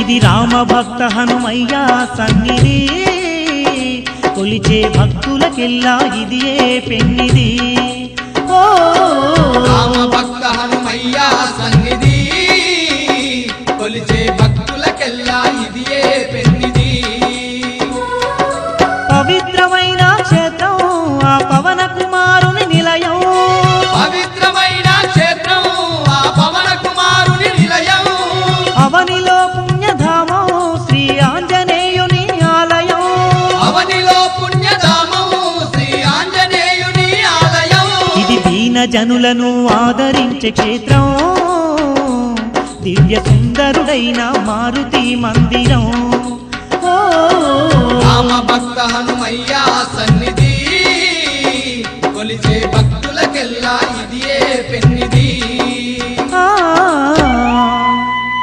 ఇది రామ భక్త హనుమయ్య సన్నిధి కొలిచే భక్తులకెల్లా ఇదియే పెన్నిది ఓ రామ భక్త హనుమయ్య సన్నిధి కొలిచే భక్తులకెల్లా ఇదియే పెన్నిది పవిత్రమైన క్షేత్రం ఆ పవన కుమారుని నిలయం పవిత్రమైన క్షేత్రం ఆ పవన కుమారుని నిలయం అవనిలో పుణ్యధామం శ్రీ ఆంజనేయుని ఆలయం అవనిలో పుణ్యధామం శ్రీ ఆంజనేయుని ఆలయం ఇది దీన జనులను ఆదరించే క్షేత్రం దివ్య సుందరుడైన మారుతి మందిరం ఓ రామ భక్త హనుమయ్య సన్నిధి కొలిచే భక్తులకెల్లా ఇదియే పెన్నిది